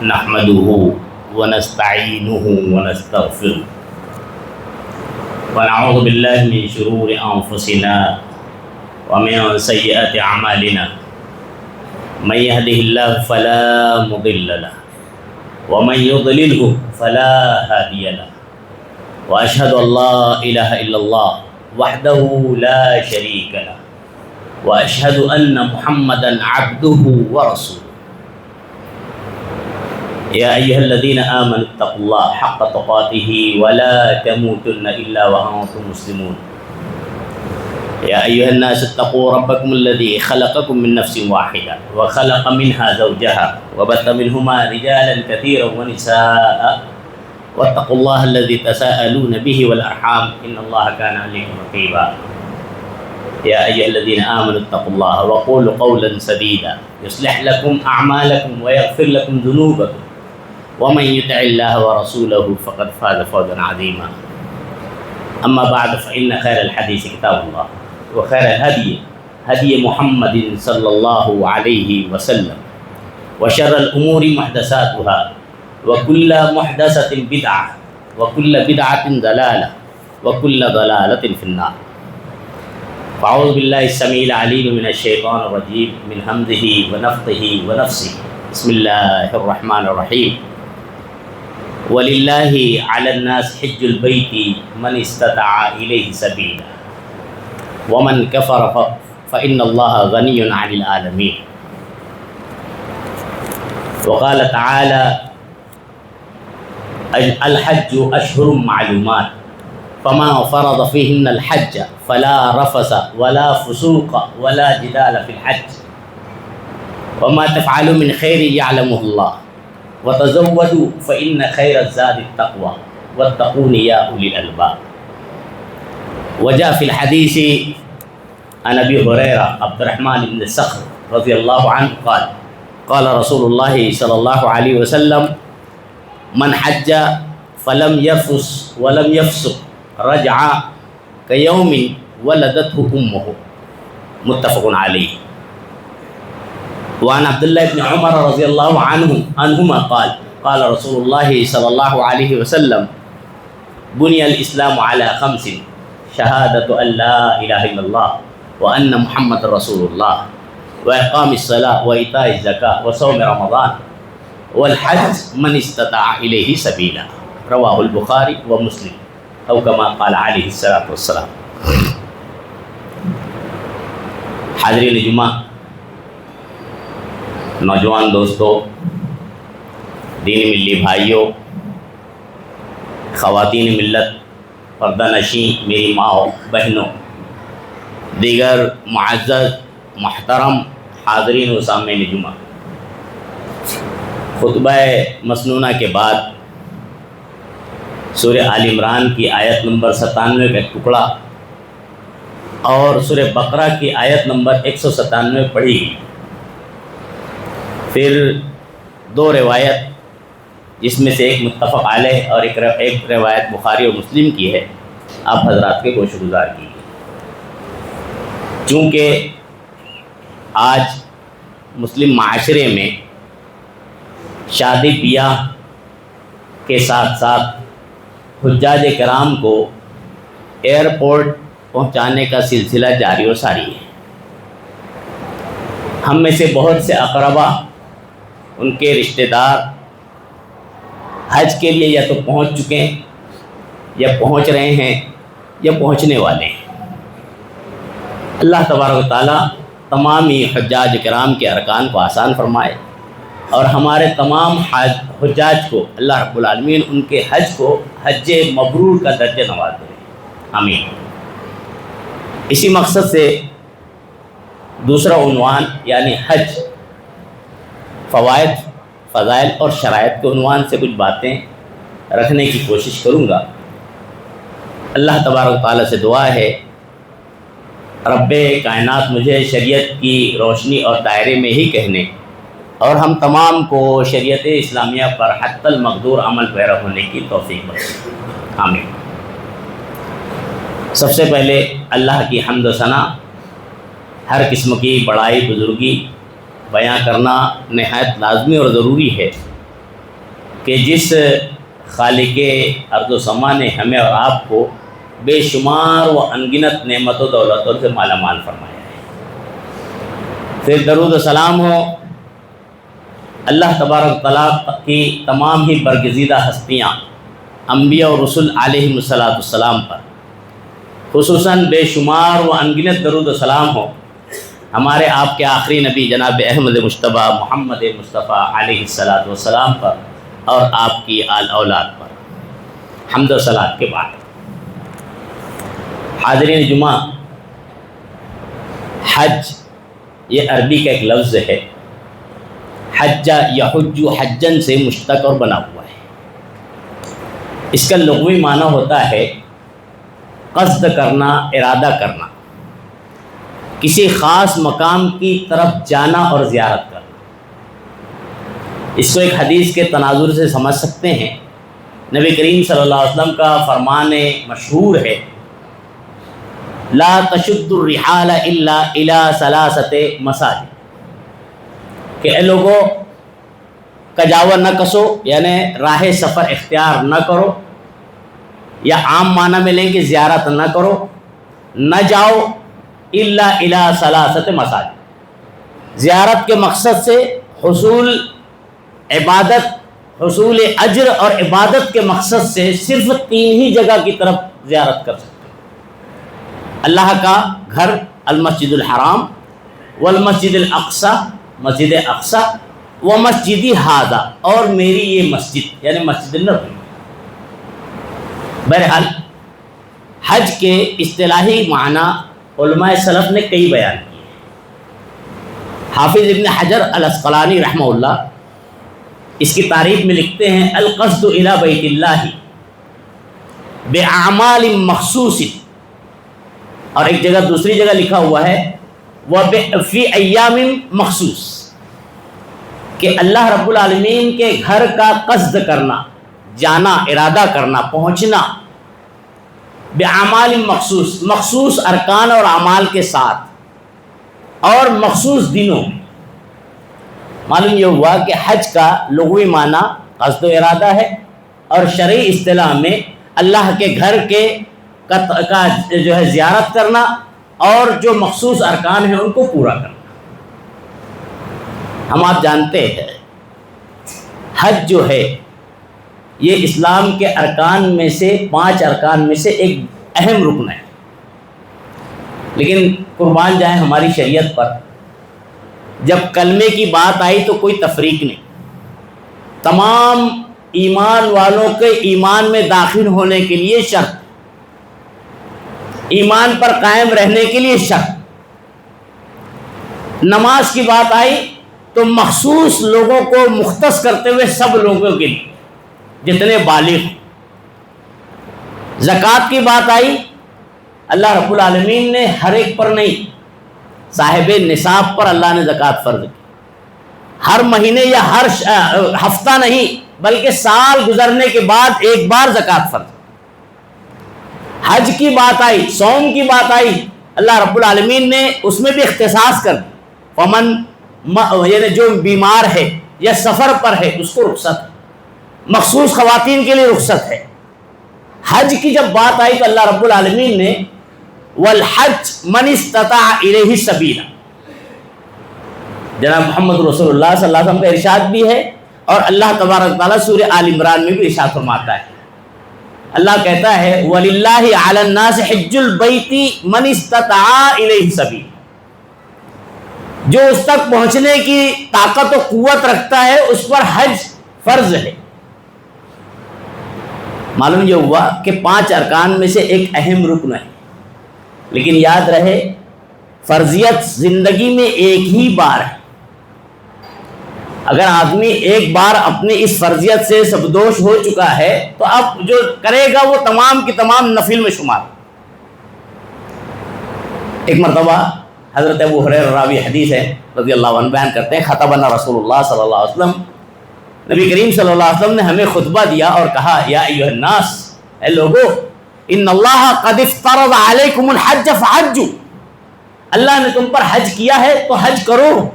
نحمده ونستعينه ونستغفره ونعوذ بالله من شرور أنفسنا ومن سيئات أعمالنا من يهده الله فلا مضل له ومن يضلله فلا هادي له وأشهد أن لا إله إلا الله وحده لا شريك له وأشهد أن محمدا عبده ورسوله يا أيها الذين آمنوا اتقوا الله حق تقاته ولا تموتن إلا وأنتم مسلمون يا أيها الناس اتقوا ربكم الذي خلقكم من نفس واحدة وخلق منها زوجها وبث منهما رجالا كثيرا ونساء واتقوا الله الذي تساءلون به والأرحام إن الله كان عليكم رقيبا يا أيها الذين آمنوا اتقوا الله وقولوا قولا سديدا يصلح لكم أعمالكم ويغفر لكم ذنوبكم ومن يطع الله ورسوله فقد فاز فوزا عظيما أما بعد فإن خير الحديث كتاب الله وخير الهدي هدي محمد صلى الله عليه وسلم وشر الأمور محدثاتها وكل محدثة بدعة وكل بدعة ضلالة وكل ضلالة في النار فأعوذ بالله السميع العليم من الشيطان الرجيم من همزه ونفثه ونفسه بسم الله الرحمن الرحيم ولله على الناس حج البيت من استطاع إليه سبيلا ومن كفر فإن الله غني عن العالمين وقال تعالى الحج أشهر معلومات فما فرض فيهن الحج فلا رفث ولا فسوق ولا جدال في الحج وما تفعلوا من خير يعلمه الله وتزودوا فإن خير الزاد التقوى واتقون يا أولي الألباب وجاء في الحديث عن أبي هريرة عبد الرحمن بن صخر رضي الله عنه قال رسول الله صلى الله عليه وسلم من حج فلم يفس ولم يفسق رجع كيوم ولدته أمه متفق عليه وعن عبد الله بن عمر رضي الله عنهما قال رسول الله صلى الله عليه وسلم بني الإسلام على خمس شهادة أن لا إله إلا الله وأن محمد رسول الله وإقام الصلاة وإيتاء الزكاة وصوم رمضان والحج من استطاع إليه سبيلا رواه البخاري ومسلم أو كما قال عليه الصلاة والسلام. حاضرین جمعہ، نوجوان دوستوں، دین ملی بھائیوں، خواتین ملت، پردہ نشین میری ماں بہنوں، دیگر معزز محترم حاضرین و سامعین جمعہ، خطبہ مسنونہ کے بعد سورہ آل عمران کی آیت نمبر 97 کا ٹکڑا اور سورہ بقرہ کی آیت نمبر 197 پڑھی گئی. پھر دو روایت جس میں سے ایک متفق علیہ اور ایک روایت بخاری و مسلم کی ہے، آپ حضرات کے گوش گزار کیجیے. چونکہ آج مسلم معاشرے میں شادی بیاہ کے ساتھ ساتھ حجاج کرام کو ایئرپورٹ پہنچانے کا سلسلہ جاری و ساری ہے. ہم میں سے بہت سے اقربا، ان کے رشتہ دار حج کے لیے یا تو پہنچ چکے ہیں یا پہنچ رہے ہیں یا پہنچنے والے ہیں. اللہ تبارک و تعالیٰ تمام ہی حجاج کرام کے ارکان کو آسان فرمائے اور ہمارے تمام حجاج کو اللہ رب العالمین ان کے حج کو حج مبرور کا درجہ نواز دے. آمین. اسی مقصد سے دوسرا عنوان یعنی حج، فوائد، فضائل اور شرائط کے عنوان سے کچھ باتیں رکھنے کی کوشش کروں گا. اللہ تبارک و تعالیٰ سے دعا ہے رب کائنات مجھے شریعت کی روشنی اور دائرے میں ہی کہنے اور ہم تمام کو شریعت اسلامیہ پر حتی المقدور عمل پیرا ہونے کی توفیق بخشے. آمین. سب سے پہلے اللہ کی حمد و ثنا، ہر قسم کی بڑائی بزرگی بیاں کرنا نہایت لازمی اور ضروری ہے. کہ جس خالق ارض و سما نے ہمیں اور آپ کو بے شمار و انگنت نعمت و دولتوں سے مالا مال فرمایا ہے۔ پھر درود و سلام ہو اللہ تبارک تعالیٰ کی تمام ہی برگزیدہ ہستیاں انبیاء و رسول علیہم السلام پر، خصوصاً بے شمار و انگنت درود و سلام ہو ہمارے آپ کے آخری نبی جناب احمد مجتبیٰ محمد مصطفیٰ علیہ السلام پر اور آپ کی آل اولاد پر۔ حمد و صلات کے بعد حاضرین جمعہ، حج یہ عربی کا ایک لفظ ہے۔ حج یحج حجن سے مشتق اور بنا ہوا ہے۔ اس کا لغوی معنی ہوتا ہے قصد کرنا، ارادہ کرنا، کسی خاص مقام کی طرف جانا اور زیارت کرنا۔ اس کو ایک حدیث کے تناظر سے سمجھ سکتے ہیں۔ نبی کریم صلی اللہ علیہ وسلم کا فرمان مشہور ہے، لا تشد الرحال الا الى ثلاثۃ مساجد، کہ اے لوگوں کجاور نہ کسو، یعنی راہ سفر اختیار نہ کرو، یا عام معنی میں لیں کہ زیارت نہ کرو، نہ جاؤ الا الى ثلاثۃ مساجد، زیارت کے مقصد سے حصول عبادت، حصول اجر اور عبادت کے مقصد سے صرف 3 ہی جگہ کی طرف زیارت کر سکتے ہیں: اللہ کا گھر المسجد الحرام، والمسجد الاقصی مسجد اقصی، ومسجدی ھذا اور میری یہ مسجد یعنی مسجد النبوی۔ بہرحال حج کے اصطلاحی معنی علماء سلف نے کئی بیان کیے ہیں۔ حافظ ابن حجر العسقلانی رحمہ اللہ اس کی تعریف میں لکھتے ہیں، القصد الی بیت اللہ باعمال مخصوص، اور ایک جگہ دوسری جگہ لکھا ہوا ہے وفی ایام مخصوص، کہ اللہ رب العالمین کے گھر کا قصد کرنا، جانا، ارادہ کرنا، پہنچنا، باعمال مخصوص، مخصوص ارکان اور اعمال کے ساتھ اور مخصوص دنوں۔ معلوم یہ ہوا کہ حج کا لغوی معنی قصد و ارادہ ہے، اور شرعی اصطلاح میں اللہ کے گھر کے کا جو ہے زیارت کرنا اور جو مخصوص ارکان ہیں ان کو پورا کرنا۔ ہم آپ جانتے ہیں حج جو ہے یہ اسلام کے ارکان میں سے 5 ارکان میں سے ایک اہم رکن ہے، لیکن قربان جائیں ہماری شریعت پر، جب کلمے کی بات آئی تو کوئی تفریق نہیں، تمام ایمان والوں کے ایمان میں داخل ہونے کے لیے شرط، ایمان پر قائم رہنے کے لیے شرط۔ نماز کی بات آئی تو مخصوص لوگوں کو مختص کرتے ہوئے سب لوگوں کے لیے جتنے بالغ ہیں۔ زکوٰۃ کی بات آئی، اللہ رب العالمین نے ہر ایک پر نہیں، صاحب نصاب پر اللہ نے زکوٰۃ فرض کی، ہر مہینے یا ہر ہفتہ نہیں بلکہ سال گزرنے کے بعد ایک بار زکوٰۃ فرض۔ حج کی بات آئی، صوم کی بات آئی، اللہ رب العالمین نے اس میں بھی اختصاص کر دی، فمن یعنی جو بیمار ہے یا سفر پر ہے اس کو رخصت ہے، مخصوص خواتین کے لیے رخصت ہے۔ حج کی جب بات آئی تو اللہ رب العالمین نے والحج من استطاع الیہ سبیلا، جناب محمد رسول اللہ صلی اللہ علیہ وسلم کا ارشاد بھی ہے، اور اللہ تبارک تعالیٰ سورہ آل عمران میں بھی ارشاد فرماتا ہے۔ اللہ کہتا ہے وَلِلَّهِ عَلَى النَّاسِ حِجُّ الْبَيْتِ مَنِ اسْتَطَاعَ إِلَيْهِ سَبِيلًا، جو اس تک پہنچنے کی طاقت و قوت رکھتا ہے اس پر حج فرض ہے۔ معلوم یہ ہوا کہ 5 ارکان میں سے ایک اہم رکن ہے، لیکن یاد رہے فرضیت زندگی میں ایک ہی بار ہے۔ اگر آدمی ایک بار اپنی اس فرضیت سے سبدوش ہو چکا ہے تو اب جو کرے گا وہ تمام کی تمام نفل میں شمار۔ ایک مرتبہ حضرت ابو ہریرہ راوی حدیث ہے رضی اللہ عنہ بیان کرتے ہیں، خطبنا رسول اللہ صلی اللہ علیہ وسلم، نبی کریم صلی اللہ علیہ وسلم نے ہمیں خطبہ دیا اور کہا یا ایھا الناس، اے لوگو، ان اللہ قد افترض علیکم الحج فحجوا، اللہ نے تم پر حج کیا ہے تو حج کرو۔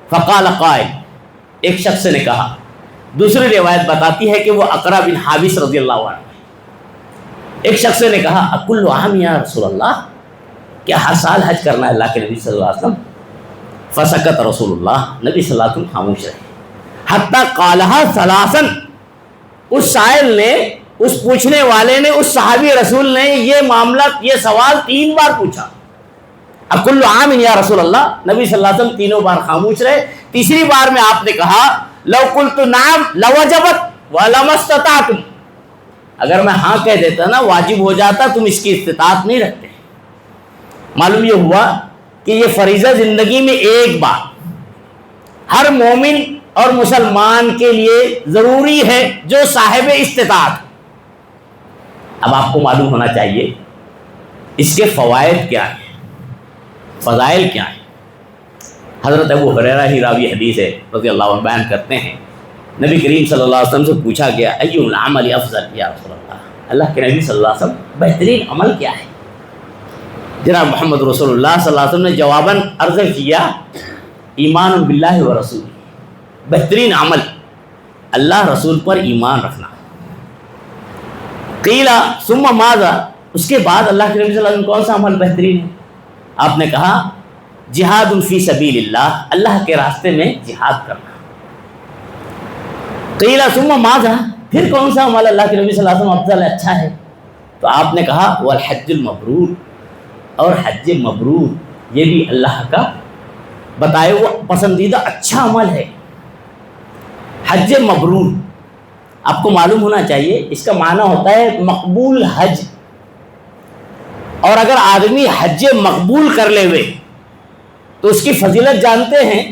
فقال قائل، ایک شخص نے کہا دوسری روایت بتاتی ہے کہ وہ اقرا بن حابس رضی اللہ عنہ، ایک شخص نے کہا اکل عام یا رسول اللہ، کیا ہر سال حج کرنا ہے اللہ کے نبی صلی اللہ علیہ وسلم؟ فسکت رسول اللہ، نبی صلی اللہ علیہ وسلم خاموش رہے، حتیٰ قالہا ثلاثاً، اس سائل نے، اس پوچھنے والے نے، اس صحابی رسول نے یہ معاملہ، یہ سوال 3 بار پوچھا، اکل عام یا رسول اللہ، نبی صلی اللہ علیہ وسلم تینوں بار خاموش رہے۔ تیسری بار میں آپ نے کہا لو قلت نعم لوجبت ولما استطعتم، اگر میں ہاں کہہ دیتا نا واجب ہو جاتا، تم اس کی استطاعت نہیں رکھتے۔ معلوم یہ ہوا کہ یہ فریضہ زندگی میں ایک بار ہر مومن اور مسلمان کے لیے ضروری ہے جو صاحب استطاعت۔ اب آپ کو معلوم ہونا چاہیے اس کے فوائد کیا ہیں، فضائل کیا ہیں۔ حضرت ابو ہریرہ ہی راوی حدیث ہے رضی اللہ عنہ بیان کرتے ہیں، نبی کریم صلی اللہ علیہ وسلم سے پوچھا گیا ایُّ العمل افضل یا رسول اللہ، اللہ کے نبی صلی اللہ علیہ وسلم بہترین عمل کیا ہے؟ جناب محمد رسول اللہ صلی اللہ علیہ وسلم نے جواباً عرض کیا ایمان باللہ و رسول، بہترین عمل اللہ رسول پر ایمان رکھنا۔ قیلا ثم ماذا، اس کے بعد اللہ کے نبی صلی اللہ علیہ وسلم کون سا عمل بہترین ہے؟ آپ نے کہا جہاد فی سبیل اللہ، اللہ کے راستے میں جہاد کرنا۔ قیلا ثم ماذا، پھر کون سا عمل اللہ کے نبی صلی اللہ علیہ وسلم افضل اچھا ہے؟ تو آپ نے کہا والحج المبرور، اور حج مبرور یہ بھی اللہ کا بتائے وہ پسندیدہ اچھا عمل ہے۔ حج مبرور آپ کو معلوم ہونا چاہیے اس کا معنی ہوتا ہے مقبول حج، اور اگر آدمی حج مقبول کر لے ہوئے تو اس کی فضیلت جانتے ہیں۔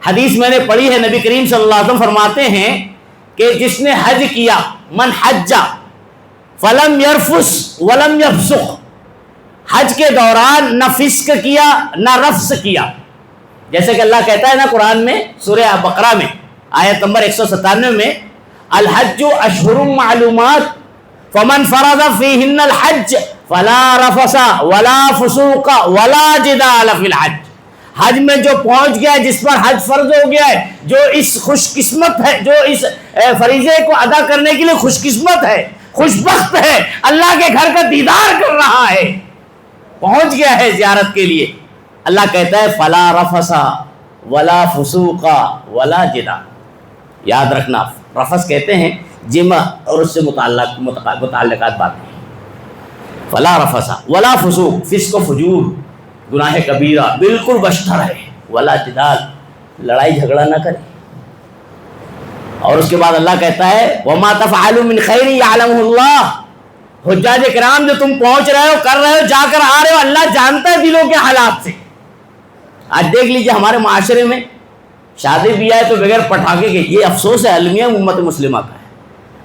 حدیث میں نے پڑھی ہے، نبی کریم صلی اللہ علیہ وسلم فرماتے ہیں کہ جس نے حج کیا، من حج فلم یرفس ولم یفسق، حج کے دوران نہ فسق کیا نہ رفس کیا، جیسے کہ اللہ کہتا ہے نا قرآن میں سورہ بقرہ میں آیت نمبر 197 میں الحج اشہر معلومات فمن فرض فیہن الحج فلا رفس ولا فسوق ولا جدال فی الحج، حج میں جو پہنچ گیا جس پر حج فرض ہو گیا ہے، جو اس خوش قسمت ہے، جو اس فریضے کو ادا کرنے کے لیے خوش قسمت ہے، خوش بخت ہے، اللہ کے گھر کا دیدار کر رہا ہے، پہنچ گیا ہے زیارت کے لیے، اللہ کہتا ہے فلا رفس ولا فسوق ولا جدال۔ یاد رکھنا رفس کہتے ہیں جمع اور اس سے متعلقات باتیں، فلا رفس ولا فسوق، فسق و فجور گناہ کبیرہ بالکل بشتر ہے، ولا جدال لڑائی جھگڑا نہ کرے۔ اور اس کے بعد اللہ کہتا ہے وما تفعلوا من خیر یعلمہ اللہ، حجاج کرام جو تم پہنچ رہے ہو، کر رہے ہو، جا کر آ رہے ہو، اللہ جانتا ہے دلوں کے حالات سے۔ آج دیکھ لیجئے ہمارے معاشرے میں شادی بیاہ ہے تو بغیر پٹاخے کے، یہ افسوس ہے المیہ امت مسلمہ کا ہے،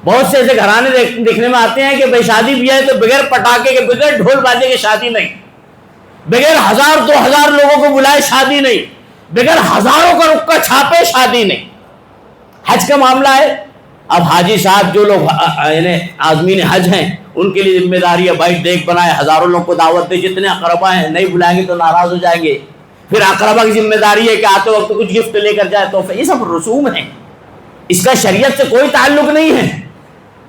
بہت سے ایسے گھرانے دیکھنے میں آتے ہیں کہ بھائی شادی بیاہ ہے تو بغیر پٹاخے کے، بغیر ڈھول باجے کے شادی نہیں، بغیر 1000-2000 لوگوں کو بلائے شادی نہیں، بغیر ہزاروں کا رکا چھاپے شادی نہیں۔ حج کا معاملہ ہے، اب حاجی صاحب جو لوگ یعنی عازمین حج ہیں ان کے لیے ذمہ داری ہے بھائی دیکھ بنائے، ہزاروں لوگ کو دعوت دے، جتنے اقربا ہیں نہیں بلائیں گے تو ناراض ہو جائیں گے، پھر اقربا کی ذمہ داری ہے کہ آتے وقت کچھ گفٹ لے کر جائے، تو یہ سب رسوم ہیں، اس کا شریعت سے کوئی تعلق نہیں ہے۔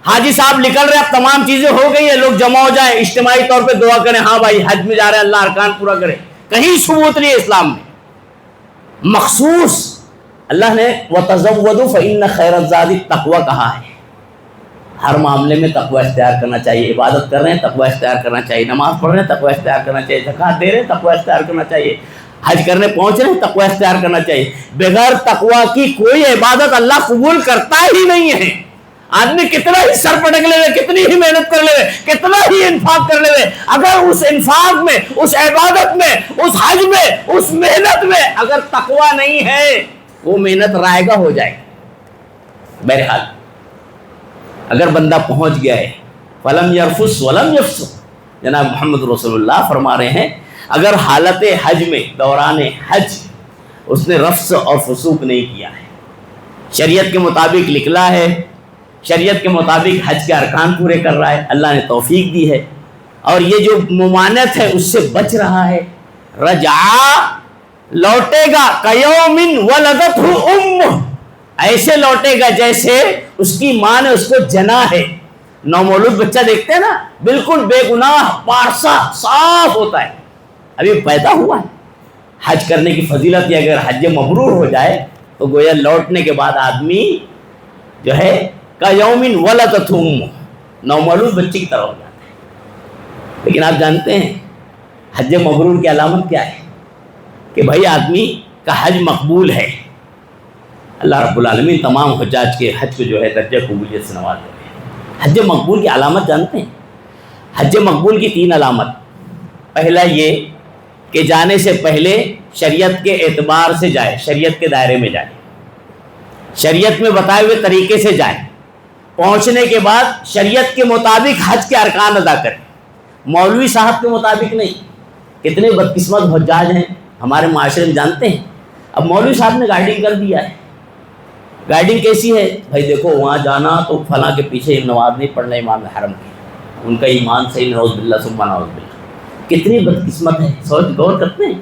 حاجی صاحب نکل رہے، اب تمام چیزیں ہو گئی ہیں، لوگ جمع ہو جائیں، اجتماعی طور پہ دعا کریں ہاں بھائی حج میں جا رہے ہیں اللہ ارکان پورا کرے، کہیں ثبوت نہیں ہے اسلام میں۔ مخصوص اللہ نے وَتَزَوَّدُوا فَإِنَّ خَيْرَ الزَّادِ التَّقْوَىٰ کہا ہے، ہر معاملے میں تقوی اختیار کرنا چاہیے، عبادت کر رہے ہیں تقوی اختیار کرنا چاہیے، نماز پڑھ رہے ہیں تقوی اختیار کرنا چاہیے، زکوٰۃ دے رہے ہیں تقوی اختیار کرنا چاہیے، حج کرنے پہنچ رہے ہیں تقوی اختیار کرنا چاہیے۔ بغیر تقوی کی کوئی عبادت اللہ قبول کرتا ہی نہیں ہے۔ آدمی کتنا ہی سر پٹک لے، کتنی ہی محنت کر لے، کتنا ہی انفاق کر لے، اگر اس انفاق میں، اس عبادت میں، اس حج میں، اس محنت میں اگر تقوی نہیں ہے وہ محنت رائگاں ہو جائے گی۔ بہرحال اگر بندہ پہنچ گیا ہے فلم یرفس ولم یفسق، جناب محمد رسول اللہ فرما رہے ہیں اگر حالت حج میں، دوران حج اس نے رفس اور فسوق نہیں کیا ہے، شریعت کے مطابق نکلا ہے، شریعت کے مطابق حج کے ارکان پورے کر رہا ہے، اللہ نے توفیق دی ہے، اور یہ جو ممانعت ہے اس سے بچ رہا ہے، رجع لوٹے گا کیوم ولدتہ امہ، ایسے لوٹے گا جیسے اس کی ماں نے اس کو جنا ہے. نومولود بچہ دیکھتے ہیں نا, بالکل بے گناہ پارسا صاف ہوتا ہے, ابھی پیدا ہوا ہے. حج کرنے کی فضیلت یہ, اگر حج مبرور ہو جائے تو گویا لوٹنے کے بعد آدمی جو ہے کا یومن ولدتہ امہ, نومولود بچے کی طرح ہو جاتا ہے. لیکن آپ جانتے ہیں حج مبرور کی علامت کیا ہے؟ کہ بھائی آدمی کا حج مقبول ہے. اللہ رب العالمین تمام حجاج کے حج کو جو ہے درجہ قبولیت سے نواز دے. حج مقبول کی علامت جانتے ہیں؟ حج مقبول کی 3 علامت. پہلا یہ کہ جانے سے پہلے شریعت کے اعتبار سے جائے, شریعت کے دائرے میں جائے, شریعت میں بتائے ہوئے طریقے سے جائے. پہنچنے کے بعد شریعت کے مطابق حج کے ارکان ادا کرے, مولوی صاحب کے مطابق نہیں. کتنے بدقسمت حجاج ہیں ہمارے معاشرے میں جانتے ہیں. اب مولوی صاحب نے گائیڈنگ کر دیا ہے. گائیڈنگ کیسی ہے بھائی؟ دیکھو وہاں جانا تو فلاں کے پیچھے نماز نہیں پڑھنا امام حرم کی, ان کا ایمان صحیح نعوذ باللہ ثم نعوذ باللہ. کتنی بدقسمت ہے, سوچ غور کرتے ہیں؟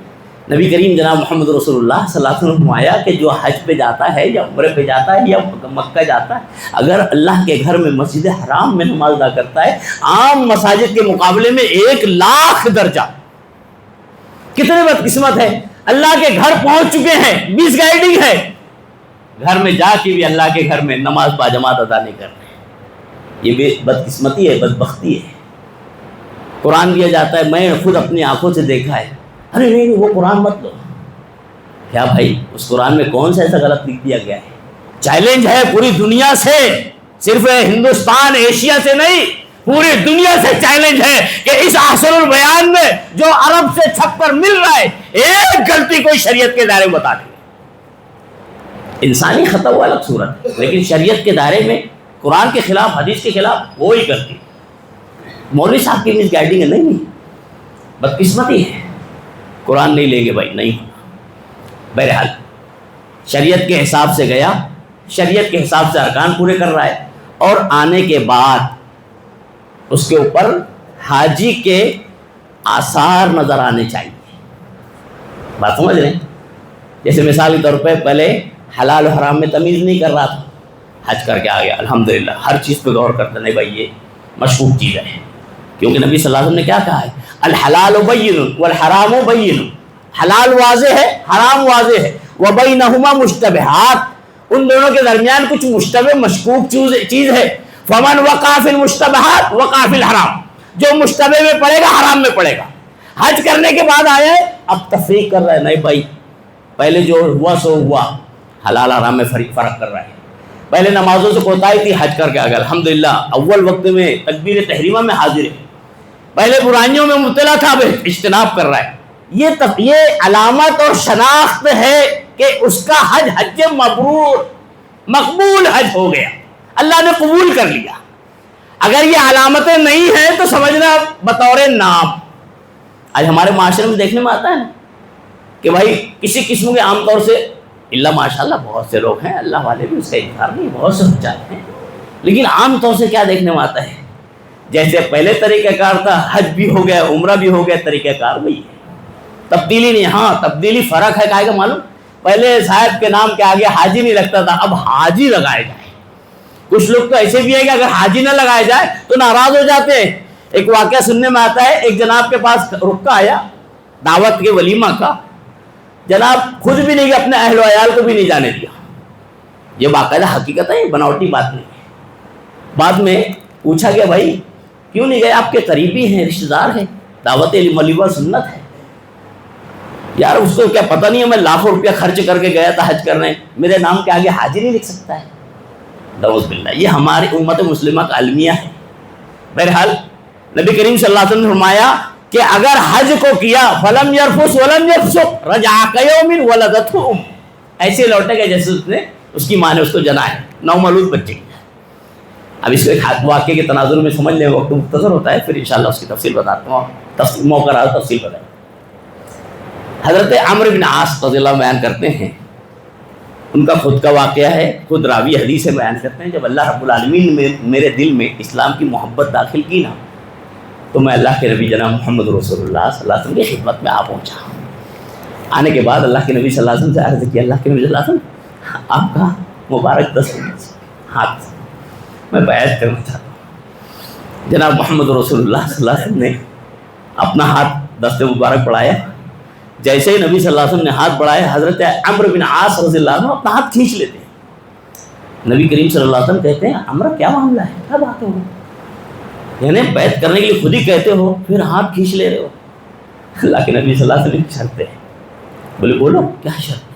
نبی کریم جناب محمد رسول اللہ صلی اللہ علیہ وسلم نے فرمایا کہ جو حج پہ جاتا ہے یا عمرے پہ جاتا ہے یا مکہ جاتا ہے, اگر اللہ کے گھر میں مسجد حرام میں نماز ادا کرتا ہے عام مساجد کے مقابلے میں 1,00,000 درجہ. کتنے بدقسمت ہے, اللہ کے گھر پہنچ چکے ہیں, 20 گائیڈنگ ہے, گھر میں جا کے بھی اللہ کے گھر میں نماز باجماعت ادا نہیں کر رہے. یہ بھی بدقسمتی ہے, بدبختی ہے. قرآن دیا جاتا ہے, میں خود اپنی آنکھوں سے دیکھا ہے. ارے نہیں وہ قرآن مت لو. کیا بھائی اس قرآن میں کون سا ایسا غلط لکھ دیا گیا ہے؟ چیلنج ہے پوری دنیا سے, صرف ہندوستان ایشیا سے نہیں, پوری دنیا سے چیلنج ہے کہ اس احسن البیان میں جو عرب سے چھپ کر مل رہا ہے, ایک غلطی کوئی شریعت کے دائرے میں بتا دے. انسانی خطا وہ الگ صورت ہے, لیکن شریعت کے دائرے میں قرآن کے خلاف, حدیث کے خلاف وہی کرتی. مولوی صاحب کی مس گائیڈنگ ہے, نہیں, بدقسمتی ہے. قرآن نہیں لیں گے بھائی, نہیں ہوگا. بہرحال شریعت کے حساب سے گیا, شریعت کے حساب سے ارکان پورے کر رہا ہے, اور آنے کے بعد اس کے اوپر حاجی کے آثار نظر آنے چاہیے. بات سمجھ رہے ہیں؟ جیسے مثال کے طور پہ پہلے حلال و حرام میں تمیز نہیں کر رہا تھا, حج کر کے آ گیا, الحمدللہ ہر چیز پہ غور کرتا, نہیں بھائی یہ مشکوک چیز ہے. کیونکہ نبی صلی اللہ علیہ وسلم نے کیا کہا ہے؟ الحلال بین والحرام بین. حلال واضح ہے, حرام واضح ہے. وبینہما مشتبہات, ان دونوں کے درمیان کچھ مشتبہ مشکوک چیز ہے. فمن وقع فی المشتبہات وقع فی الحرام, جو مشتبہ میں پڑے گا حرام میں پڑے گا. حج کرنے کے بعد آیا ہے, اب تفریق کر رہا ہے, نہیں بھائی پہلے جو ہوا سو ہوا, حلال حرام میں فرق کر رہا ہے. پہلے نمازوں سے کوتاہی تھی, حج کر کے آ گیا, الحمدللہ اول وقت میں تکبیر تحریمہ میں حاضر ہے. پہلے برائیوں میں مبتلا تھا, اب اجتناب کر رہا ہے. یہ علامت اور شناخت ہے کہ اس کا حج حج مبرور مقبول حج ہو گیا, اللہ نے قبول کر لیا. اگر یہ علامتیں نہیں ہیں تو سمجھنا بطور نام. آج ہمارے معاشرے میں دیکھنے میں آتا ہے نا کہ بھائی کسی قسم کے عام طور سے, اللہ ماشاءاللہ بہت سے لوگ ہیں اللہ والے بھی, اس کا انکار نہیں, بہت سے حجاج ہیں, لیکن عام طور سے کیا دیکھنے میں آتا ہے, جیسے پہلے طریقہ کار تھا, حج بھی ہو گیا عمرہ بھی ہو گیا, طریقہ کار وہی ہے, تبدیلی نہیں. ہاں تبدیلی فرق ہے, کہے گا معلوم, پہلے صاحب کے نام کے آگے حاجی نہیں لگتا تھا, اب حاجی لگائے جائے. کچھ لوگ تو ایسے بھی ہے کہ اگر حاجی نہ لگائے جائے تو ناراض ہو جاتے ہیں. ایک واقعہ سننے میں آتا ہے, ایک جناب کے پاس رکا آیا دعوت کے ولیمہ کا, جناب خود بھی نہیں گیا, اپنے اہل و عیال کو بھی نہیں جانے دیا. یہ باقاعدہ حقیقت ہے, بناوٹی بات نہیں ہے. بعد میں پوچھا گیا بھائی کیوں نہیں گئے, آپ کے قریبی ہیں, رشتہ دار ہیں, دعوت ولیمہ سنت ہے. یار اس کو کیا پتہ نہیں ہے, میں لاکھوں روپیہ خرچ کر کے گیا تھا حج کرنے, میرے نام کے آگے حاجی نہیں لکھ سکتا ہے. نعوذ باللہ, یہ ہماری امت مسلمہ کا المیہ ہے. بہرحال نبی کریم صلی اللہ علیہ وسلم نے فرمایا کہ اگر حج کو کیا فلم یرفس ولم یفسق رجع کیوم ولدتہ ام, ایسے لوٹے گا جیسے اس کی ماں نے اس کو جنا ہے, نومولود بچے کی. اب اس کو ایک واقعے کے تناظر میں سمجھ لیں, وقت مختصر ہوتا ہے, پھر انشاءاللہ اس کی تفصیل بتاتا ہوں, موقع رہا تفصیل بتائیں. حضرت عمرو بن عاص رضی اللہ عنہ بیان کرتے ہیں, ان کا خود کا واقعہ ہے, خود راوی حدیث سے بیان کرتے ہیں, جب اللہ رب العالمین نے میرے دل میں اسلام کی محبت داخل کی نا, تو میں اللہ کے نبی جناب محمد رسول اللہ صلی اللہ علیہ وسلم کی خدمت میں آ پہنچا. آنے کے بعد اللہ کے نبی صلی اللہ علیہ وسلم سے عرض کی, اللہ کے نبی صلی اللہ علیہ وسلم آپ کا مبارک دست ہاتھ سے میں بیعت کرنا چاہتا ہوں. جناب محمد رسول اللہ صلی اللہ علیہ وسلم نے اپنا ہاتھ دست مبارک بڑھایا. جیسے ہی نبی صلی اللہ علیہ وسلم نے ہاتھ بڑھایا، حضرت عمرو بن عاص رضی اللہ عنہ اپنا ہاتھ کھینچ لیتے ہیں. نبی کریم صلی اللہ علیہ وسلم کہتے ہیں عمرو کیا معاملہ ہے، کیا بات ہو، یعنی بیعت کرنے کے لیے خود ہی کہتے ہو پھر ہاتھ کھینچ لے رہے ہو. اللہ کے نبی صلی اللہ علیہ وسلم کی شرط ہے. بولے بولو کیا شرط ہے؟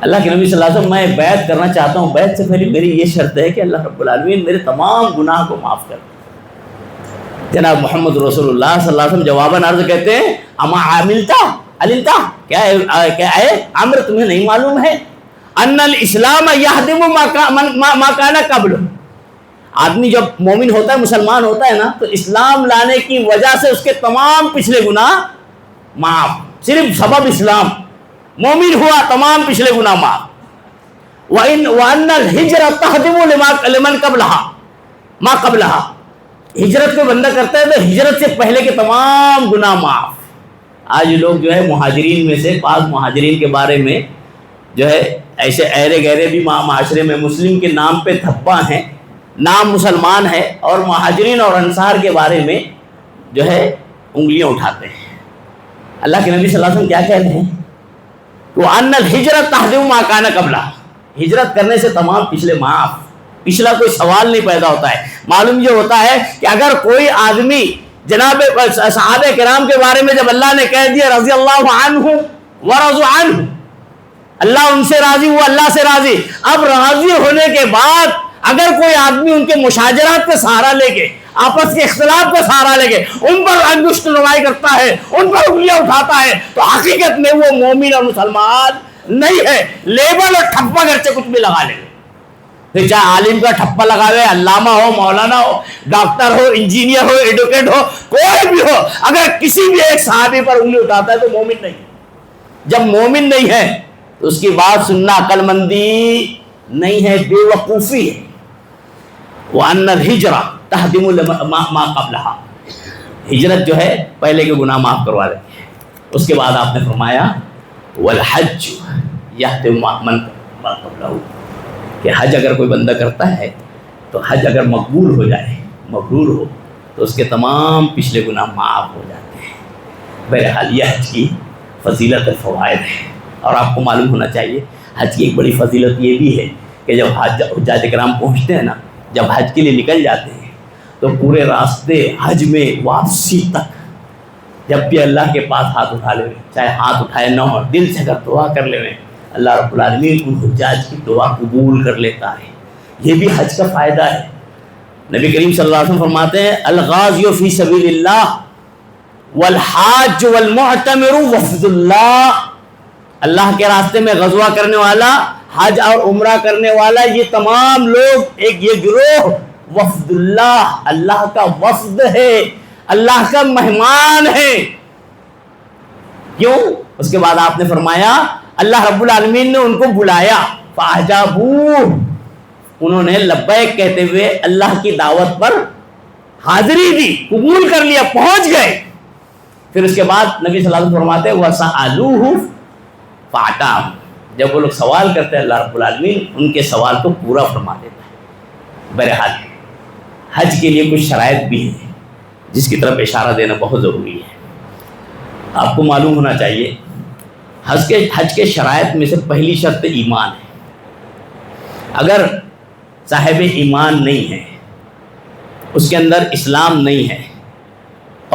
اللہ کے نبی صلی اللہ علیہ وسلم میں بیعت کرنا چاہتا ہوں، بیعت سے پہلے میری یہ شرط ہے کہ اللہ رب العالمین میرے تمام گناہ کو معاف کر دے. جناب محمد رسول اللہ صلی اللہ علیہ وسلم جواباً عرض کہتے ہیں اما علمتا کیا ہے عمرو تمہیں نہیں معلوم ہے ان الاسلام یہدم ما کان قبل. آدمی جب مومن ہوتا ہے، مسلمان ہوتا ہے نا، تو اسلام لانے کی وجہ سے اس کے تمام پچھلے گناہ معاف. صرف سبب اسلام، مومن ہوا تمام پچھلے گناہ معاف. وَأَنَّ الْهِجْرَةَ تَهْدِمُ لِمَنْ قَبْلَهَا ما قبلها. ہجرت کو بندہ کرتا ہے تو ہجرت سے پہلے کے تمام گناہ معاف. آج لوگ جو ہے مہاجرین میں سے بعض مہاجرین کے بارے میں جو ہے ایسے ایرے گہرے بھی معاشرے میں مسلم کے نام پہ تھپا ہیں، نام مسلمان ہے، اور مہاجرین اور انصار کے بارے میں جو ہے انگلیاں اٹھاتے ہیں. اللہ کے نبی صلی اللہ علیہ وسلم کیا کہتے ہیں؟ وَأَنَّ الْهِجْرَةَ تَهْدِمُ مَا كَانَ قَبْلَهَا. ہجرت کرنے سے تمام پچھلے معاف، پچھلا کوئی سوال نہیں پیدا ہوتا ہے. معلوم یہ ہوتا ہے کہ اگر کوئی آدمی جناب صحابہ کرام کے بارے میں جب اللہ نے کہہ دیا رضی اللہ عنہ ورضوا عنہ، اللہ ان سے راضی ہوا، اللہ سے راضی، اب راضی ہونے کے بعد اگر کوئی آدمی ان کے مشاجرات کا سہارا لے کے، آپس کے اختلاف کا سہارا لے کے ان پر انگشت نمائی کرتا ہے، ان پر انگلیاں اٹھاتا ہے، تو حقیقت میں وہ مومن اور مسلمان نہیں ہے. لیبل اور ٹھپا گرچہ کچھ بھی لگا لے، پھر چاہے عالم کا ٹھپا لگاوے، علامہ ہو، مولانا ہو، ڈاکٹر ہو، انجینئر ہو، ایڈوکیٹ ہو، کوئی بھی ہو، اگر کسی بھی ایک صحابی پر انگلی اٹھاتا ہے تو مومن نہیں ہے. جب مومن نہیں ہے تو اس کی بات سننا عقل مندی نہیں ہے، بے وقوفی ہے. وَأَنَّ الْهِجْرَةَ تَهْدِمُ مَا قَبْلَهَا. ہجرت جو ہے پہلے کے گناہ معاف کروا دیتی ہے. اس کے بعد آپ نے فرمایا وَالْحَجُّ يَهْدِمُ مَا قَبْلَهُ، کہ حج اگر کوئی بندہ کرتا ہے تو حج اگر مقبول ہو جائے، مبرور ہو، تو اس کے تمام پچھلے گناہ معاف ہو جاتے ہیں. بہرحال یہ حج کی فضیلت اور فوائد ہے، اور آپ کو معلوم ہونا چاہیے حج کی ایک بڑی فضیلت یہ بھی ہے کہ جب حجاج کرام پہنچتے ہیں نا، جب حج کے لیے نکل جاتے ہیں تو پورے راستے حج میں واپسی تک جب بھی اللہ کے پاس ہاتھ اٹھا لے، چاہے ہاتھ اٹھائے نہ ہو، دل سے اگر دعا کر لے، اللہ رب العالمین ان حجاج کی دعا قبول کر لیتا ہے. یہ بھی حج کا فائدہ ہے. نبی کریم صلی اللہ علیہ وسلم فرماتے ہیں الغازی فی سبیل اللہ والحاج والمعتمر وفد اللہ. اللہ کے راستے میں غزوہ کرنے والا، حج اور عمرہ کرنے والا، یہ تمام لوگ ایک یہ گروہ وفد اللہ، اللہ کا وفد ہے، اللہ کا مہمان ہے. کیوں؟ اس کے بعد آپ نے فرمایا اللہ رب العالمین نے ان کو بلایا، فاجابوہ، انہوں نے لبیک کہتے ہوئے اللہ کی دعوت پر حاضری دی، قبول کر لیا، پہنچ گئے. پھر اس کے بعد نبی صلی اللہ علیہ وسلم فرماتے ہیں وَسَأَلُوهُ فَأَعْطَاهُمْ، جب وہ لوگ سوال کرتے ہیں اللہ رب العالمین ان کے سوال کو پورا فرما دیتا ہے. بہرحال حج کے لیے کچھ شرائط بھی ہیں جس کی طرف اشارہ دینا بہت ضروری ہے. آپ کو معلوم ہونا چاہیے حج کے شرائط میں سے پہلی شرط ایمان ہے. اگر صاحب ایمان نہیں ہے، اس کے اندر اسلام نہیں ہے،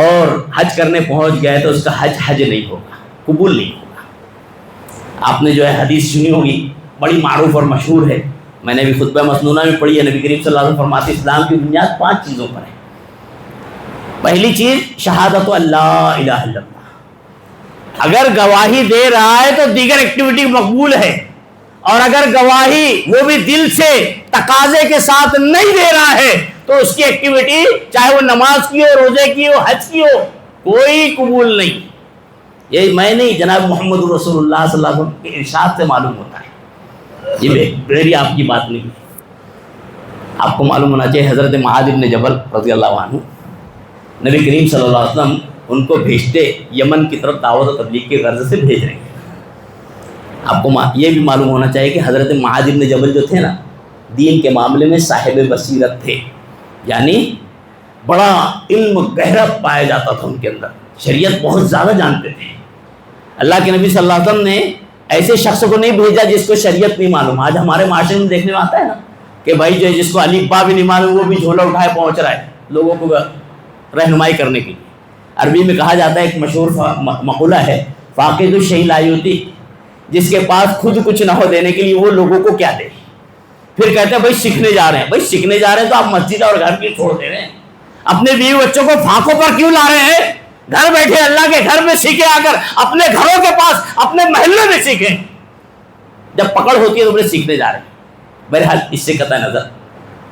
اور حج کرنے پہنچ گئے تو اس کا حج نہیں ہوگا، قبول نہیں ہوگا. آپ نے جو ہے حدیث سنی ہوگی، بڑی معروف اور مشہور ہے، میں نے بھی خطبہ مسنونہ میں پڑھی ہے. نبی کریم صلی اللہ علیہ وسلم فرماتے اسلام کی بنیاد 5 چیزوں پر ہے. پہلی چیز شہادت اللہ الہ الا اللہ. اگر گواہی دے رہا ہے تو دیگر ایکٹیویٹی مقبول ہے، اور اگر گواہی وہ بھی دل سے تقاضے کے ساتھ نہیں دے رہا ہے تو اس کی ایکٹیویٹی چاہے وہ نماز کی ہو، روزے کی ہو، حج کی ہو، کوئی قبول نہیں. یہ میں نہیں، جناب محمد رسول اللہ صلی اللہ علیہ وسلم کے ارشاد سے معلوم ہوتا ہے، یہ میری آپ کی بات نہیں. آپ کو معلوم ہونا چاہیے حضرت معاذ بن جبل رضی اللہ عنہ، نبی کریم صلی اللہ علیہ وسلم ان کو بھیجتے یمن کی طرف دعوت و تبلیغ کے غرض سے بھیج رہے ہیں. آپ کو یہ بھی معلوم ہونا چاہیے کہ حضرت معاذ بن جبل جو تھے نا، دین کے معاملے میں صاحب بصیرت تھے، یعنی بڑا علم گہرا پایا جاتا تھا ان کے اندر، شریعت بہت زیادہ جانتے تھے۔ اللہ کے نبی صلی اللہ علیہ وسلم نے ایسے شخص کو نہیں بھیجا جس کو شریعت نہیں معلوم۔ آج ہمارے معاشرے میں دیکھنے میں آتا ہے نا کہ بھائی جو جس کو الف با بھی نہیں معلوم وہ بھی جھولا اٹھائے پہنچ رہا ہے لوگوں کو رہنمائی کرنے کے لیے۔ عربی میں کہا جاتا ہے، ایک مشہور مقولہ ہے، فاقد الشیء لا یؤتی، جس کے پاس خود کچھ نہ ہو دینے کے لیے وہ لوگوں کو کیا دے۔ پھر کہتے ہیں بھائی سیکھنے جا رہے ہیں، بھائی سیکھنے جا رہے ہیں تو آپ مسجد اور گھر کی چھوڑ دے رہے ہیں، اپنے بیوی بچوں کو پھانکوں پر کیوں لا رہے ہیں؟ گھر بیٹھے اللہ کے گھر میں سیکھیں، آ کر اپنے گھروں کے پاس اپنے محلے میں سیکھیں۔ جب پکڑ ہوتی ہے تو بڑے سیکھنے جا رہے ہیں۔ بہرحال اس سے قطع نظر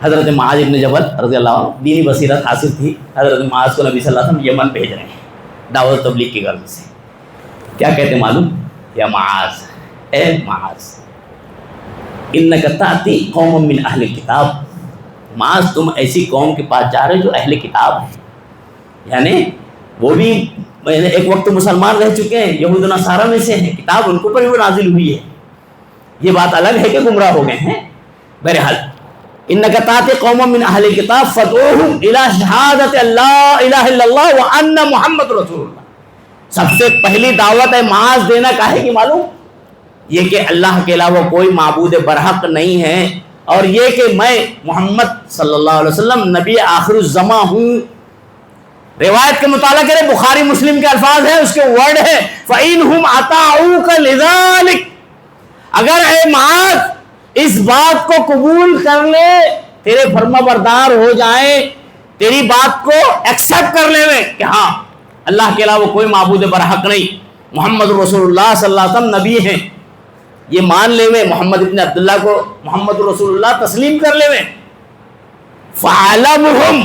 حضرت معاذ بن جبل رضی اللہ عنہ دینی بصیرت حاصل تھی، حضرت معاذ کو نبی صلی اللہ علیہ وسلم یمن بھیج رہے ہیں دعوت تبلیغ کی غرض سے۔ کیا کہتے معلوم؟ یا معاذ، اے معاذ، انک تاتی قوم من اہل کتاب، معاذ تم ایسی قوم کے پاس جا رہے جو اہل کتاب ہیں، یعنی وہ بھی ایک وقت مسلمان رہ چکے ہیں، یہود و نصارہ میں سے ہیں، کتاب ان کے اوپر بھی نازل ہوئی ہے، یہ بات الگ ہے کہ گمراہ ہو گئے ہیں۔ بہرحال انک تاتی قوم من اہل کتاب فدعوہم الی شہادت لا الہ الا اللہ وان محمد رسول اللہ۔ سب سے پہلی دعوت ہے معاذ دینا کاہے کی معلوم؟ یہ کہ اللہ کے علاوہ کوئی معبود برحق نہیں ہے، اور یہ کہ میں محمد صلی اللہ علیہ وسلم نبی آخر الزماں ہوں۔ روایت کے مطالعہ کریں، بخاری مسلم کے الفاظ ہیں، اس کے ورڈ ہے فَإِنْهُمْ أَطَاعُوكَ لِذَلِكَ، اگر اے معاذ اس بات کو قبول کر لے، تیرے فرما بردار ہو جائیں، تیری بات کو ایکسیپٹ کر لے کہ ہاں اللہ کے علاوہ کوئی معبود برحق نہیں، محمد رسول اللہ صلی اللہ علیہ وسلم نبی ہیں، یہ مان لے میں، محمد ابن عبداللہ کو محمد رسول اللہ تسلیم کر لے میں، فَعَلَمُهُمْ،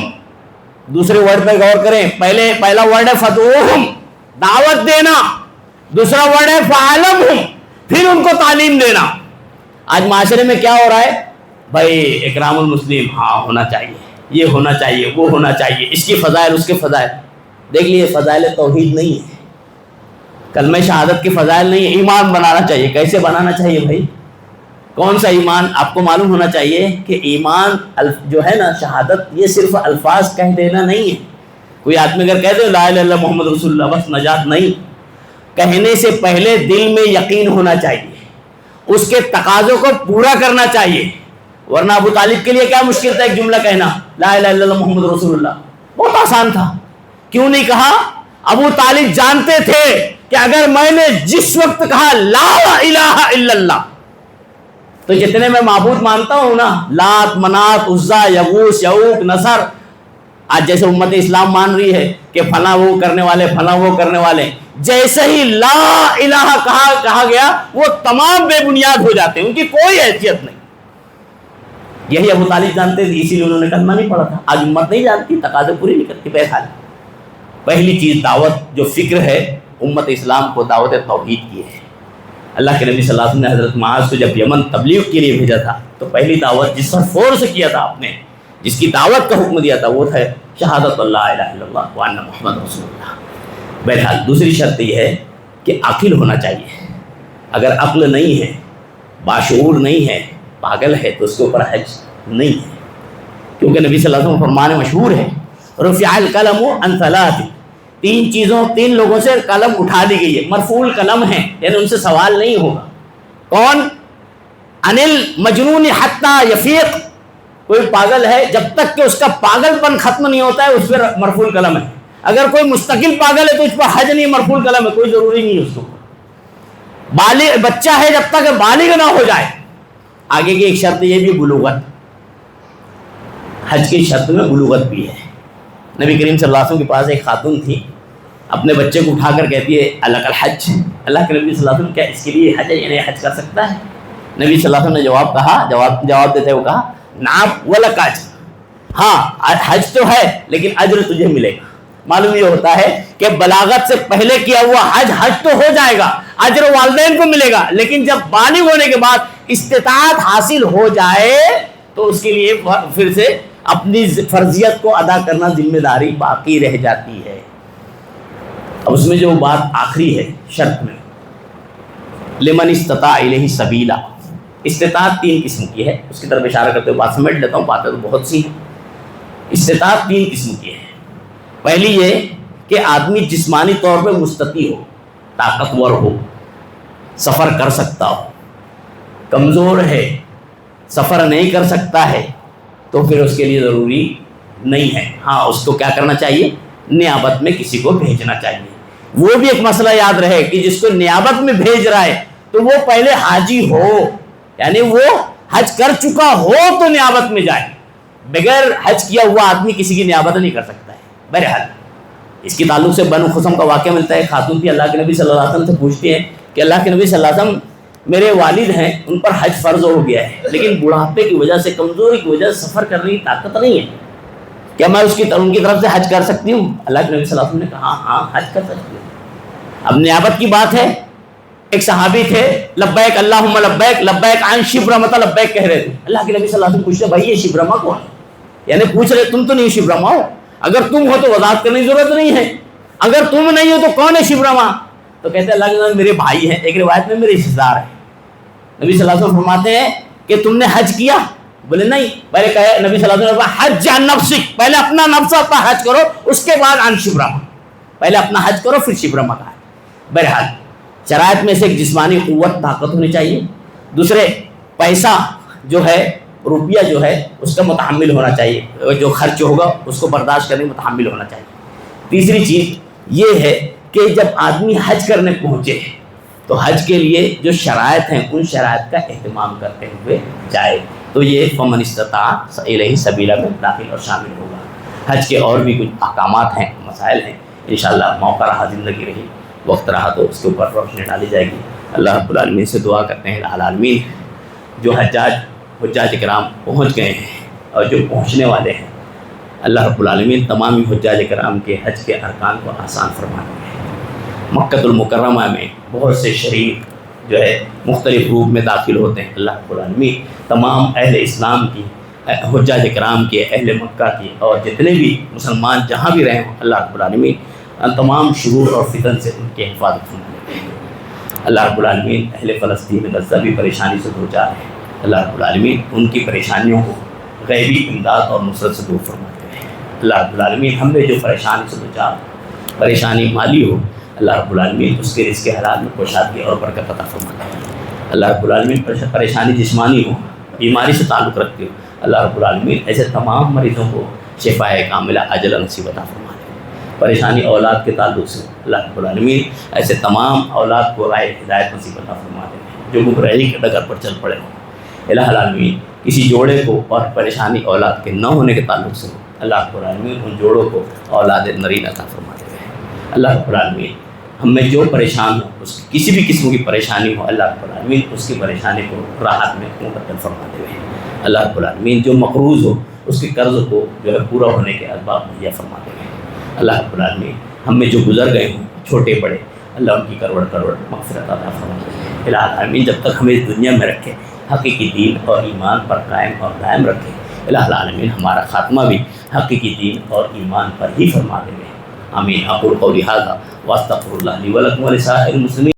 دوسرے ورڈ پہ غور کریں، پہلا ورڈ ہے فَدْعُوهُمْ، دعوت دینا، دوسرا ورڈ ہے فَعَلَمُهُمْ، پھر ان کو تعلیم دینا۔ آج معاشرے میں کیا ہو رہا ہے؟ بھائی اکرام المسلم ہاں ہونا چاہیے، یہ ہونا چاہیے، وہ ہونا چاہیے، اس کی فضائل اس کے فضائل۔ دیکھ لیے فضائل توحید نہیں ہے، کلمہ شہادت کی فضائل نہیں ہے، ایمان بنانا چاہیے۔ کیسے بنانا چاہیے بھائی؟ کون سا ایمان؟ آپ کو معلوم ہونا چاہیے کہ ایمان جو ہے نا شہادت، یہ صرف الفاظ کہہ دینا نہیں ہے۔ کوئی آدمی اگر کہہ دے لا الہ الا اللہ محمد رسول اللہ بس نجات، نہیں، کہنے سے پہلے دل میں یقین ہونا چاہیے، اس کے تقاضوں کو پورا کرنا چاہیے۔ ورنہ ابو طالب کے لیے کیا مشکل تھا ایک جملہ کہنا لا الہ الا اللہ محمد رسول اللہ، بہت آسان تھا۔ کیوں نہیں کہا؟ ابو طالب جانتے تھے کہ اگر میں نے جس وقت کہا لا الہ الا اللہ، تو جتنے میں معبود مانتا ہوں نا، لات منات عزا یغوث یعوق نصر، آج جیسے امت اسلام مان رہی ہے کہ فلاں وہ کرنے والے، فلاں وہ کرنے والے، جیسے ہی لا الہ کہا گیا وہ تمام بے بنیاد ہو جاتے ہیں، ان کی کوئی حیثیت نہیں۔ یہی ابو طالب جانتے تھے، اسی لیے انہوں نے کلمہ نہیں پڑھا تھا۔ آج امت نہیں جانتی، تقاضے پوری نہیں کرتی، بہرحال پہلی چیز دعوت جو فکر ہے امت اسلام کو دعوت توحید کی ہے۔ اللہ کے نبی صلی اللہ علیہ وسلم نے حضرت معاذ کو جب یمن تبلیغ کے لیے بھیجا تھا تو پہلی دعوت جس پر فورس کیا تھا آپ نے، جس کی دعوت کا حکم دیا تھا، وہ تھا شہادت اللہ الہ الا اللہ وان محمد رسول اللہ۔ بہرحال دوسری شرط یہ ہے کہ عقل ہونا چاہیے۔ اگر عقل نہیں ہے، باشعور نہیں ہے، پاگل ہے، تو اس کے اوپر حج نہیں ہے، کیونکہ نبی صلی اللہ علیہ وسلم فرمان مشہور ہے رفع القلم عن ثلاث، تین لوگوں سے قلم اٹھا دی گئی ہے، مرفوع القلم ہے، یعنی ان سے سوال نہیں ہوگا۔ کون؟ عن المجنون حتی یفیق، کوئی پاگل ہے جب تک کہ اس کا پاگل پن ختم نہیں ہوتا ہے اس پر مرفوع القلم ہے۔ اگر کوئی مستقل پاگل ہے تو اس پر حج نہیں، مرفوع القلم ہے، کوئی ضروری نہیں ہے اس کو۔ بالغ بچہ ہے جب تک بالغ نہ ہو جائے۔ آگے کی ایک شرط یہ بھی بلوغت، حج کی شرط میں بلوغت بھی ہے۔ نبی کریم صلی اللہ علیہ وسلم کے پاس ایک خاتون تھی، اپنے بچے کو اٹھا کر کہتی ہے الک الحج، اللہ کے نبی صلی اللہ علیہ وسلم کیا اس کے لیے حج ہے، یعنی حج کر سکتا ہے؟ نبی صلی اللہ علیہ وسلم نے جواب دیتے ہوئے کہا نعم ولک اجر، ہاں حج تو ہے لیکن اجر تجھے ملے گا۔ معلوم یہ ہوتا ہے کہ بلاغت سے پہلے کیا ہوا حج تو ہو جائے گا، اجر والدین کو ملے گا، لیکن جب بالغ ہونے کے بعد استطاعت حاصل ہو جائے تو اس کے لیے پھر سے اپنی فرضیت کو ادا کرنا ذمہ داری باقی رہ جاتی ہے۔ اب اس میں جو بات آخری ہے شرط میں، لمن استطاع الیہ سبیلا. استطاعت 3 قسم کی ہے، اس کی طرف اشارہ کرتے ہوئے بات سمیٹ لیتا ہوں، باتیں تو بہت سی ہیں. استطاعت 3 قسم کی ہے. پہلی یہ کہ آدمی جسمانی طور پہ مستطیع ہو، طاقتور ہو، سفر کر سکتا ہو. کمزور ہے، سفر نہیں کر سکتا ہے، تو پھر اس کے لیے ضروری نہیں ہے. ہاں اس کو کیا کرنا چاہیے؟ نیابت میں کسی کو بھیجنا چاہیے. وہ بھی ایک مسئلہ یاد رہے کہ جس کو نیابت میں بھیج رہا ہے تو وہ پہلے حاجی ہو، یعنی وہ حج کر چکا ہو تو نیابت میں جائے. بغیر حج کیا ہوا آدمی کسی کی نیابت نہیں کر سکتا ہے. بہرحال اس کے تعلق سے بنو خصم کا واقعہ ملتا ہے. خاتون تھی، اللہ کے نبی صلی اللہ علیہ وسلم سے پوچھتی ہیں کہ اللہ کے نبی صلی اللہ علیہ وسلم میرے والد ہیں، ان پر حج فرض ہو گیا ہے، لیکن بڑھاپے کی وجہ سے، کمزوری کی وجہ سے سفر کرنے کی طاقت نہیں ہے، کیا میں ان کی طرف سے حج کر سکتی ہوں؟ اللہ کے نبی صلی اللہ علیہ وسلم نے کہا ہاں حج کر سکتی ہوں. اب نیابت کی بات ہے. ایک صحابی تھے، لبیک اللہم لبیک لبیک عن شبرمۃ لبیک کہہ رہے تھے. اللہ کے نبی صلی اللہ علیہ وسلم پوچھتے بھائی یہ شبرمہ کون ہے؟ یعنی پوچھ رہے تم تو نہیں شبرمہ ہو، اگر تم ہو تو وضاحت کرنے کی ضرورت نہیں ہے، اگر تم نہیں ہو تو کون ہے شبرمہ؟ تو کہتے ہیں اللہ کے نبی میرے بھائی ہیں، ایک روایت میں میرے رشتہ دار ہیں. نبی صلی اللہ علیہ وسلم فرماتے ہیں کہ تم نے حج کیا؟ بولے نہیں. پہلے کہے نبی صلی اللہ علیہ وسلم حج عن نفسک، پہلے اپنا نفس کا حج کرو، اس کے بعد عن شبرمہ. پہلے اپنا حج کرو پھر شبرمہ کا. بہرحال شرائط میں سے ایک جسمانی قوت، طاقت ہونی چاہیے. دوسرے پیسہ جو ہے، روپیہ جو ہے اس کا متحمل ہونا چاہیے، جو خرچ ہوگا اس کو برداشت کرنے متحمل ہونا چاہیے. تیسری چیز یہ ہے کہ جب آدمی حج کرنے پہنچے تو حج کے لیے جو شرائط ہیں ان شرائط کا اہتمام کرتے ہوئے جائے. تو یہ فمن استطاع الیہ سبیلا میں داخل اور شامل ہوگا. حج کے اور بھی کچھ احکامات ہیں، مسائل ہیں، انشاءاللہ موقع رہا، زندگی رہی، وقت رہا تو اس کے اوپر روشنی ڈالی جائے گی. اللہ رب العالمین سے دعا کرتے ہیں العالمین جو حجاج کرام پہنچ گئے ہیں اور جو پہنچنے والے ہیں، اللہ رب العالمین تمامی حجاج کرام کے حج کے ارکان کو آسان فرما دیں. مکۃ المکرمہ میں بہت سے شریف جو ہے مختلف روپ میں داخل ہوتے ہیں. اللہ رب العالمین تمام اہل اسلام کی، حجاج کرام کے، اہل مکہ کی اور جتنے بھی مسلمان جہاں بھی رہے ہوں، اللہ رب العالمین تمام شرور اور فتن سے ان کی حفاظت فرما دیں. اللہ رب العالمین اہل فلسطین غزہ بھی پریشانی سے دوچار ہے. اللہ رب العالمین ان کی پریشانیوں کو غیبی امداد اور نصرت سے دور فرماتے ہیں. اللہ رب العالمین ہم نے جو پریشانی سے دوچار، پریشانی مالی ہو، اللہ رب العالمین اس کے رزق حلال میں کشادگی اور برکت عطا فرماتے ہیں. اللہ رب العالمین پریشانی جسمانی ہو، بیماری سے تعلق رکھتے ہو، اللہ رب العالمین ایسے تمام مریضوں کو شفائے کاملہ عاجلہ نصیب عطا فرماتے ہیں. پریشانی اولاد کے تعلق سے اللہ رب العالمین ایسے تمام اولاد کو رائے ہدایت نصیب عطا فرماتے ہیں جو گمراہی کے ڈگر پر چل پڑے ہوں. الہ العالمین کسی جوڑے کو اور پریشانی اولاد کے نہ ہونے کے تعلق سے اللہ رب العالمین ان جوڑوں کو اولاد نرین عطا فرماتے ہیں. اللہ رب العالمین ہم میں جو پریشان ہو، اس کسی بھی قسم کی پریشانی ہو، اللہ رب العالمین اس کی پریشانی کو راحت میں مبدل فرماتے ہیں. اللہ رب العالمین جو مقروض ہو اس کے قرض کو جو ہے پورا ہونے کے اسباب مہیا فرماتے ہیں. اللہ رب العالمین ہم میں جو گزر گئے ہوں چھوٹے بڑے، اللہ ان کی کروڑ مغفرت عطا فرماتے ہیں. الہ العالمین جب تک ہمیں اس دنیا میں رکھے، حقیقی دین اور ایمان پر قائم اور دائم رکھے. الہ العالمین ہمارا خاتمہ بھی حقیقی دین اور ایمان پر ہی فرما دے. آمین. اقول قولی ھذا واستغفر اللہ لی ولکم ولسائر المسلمین.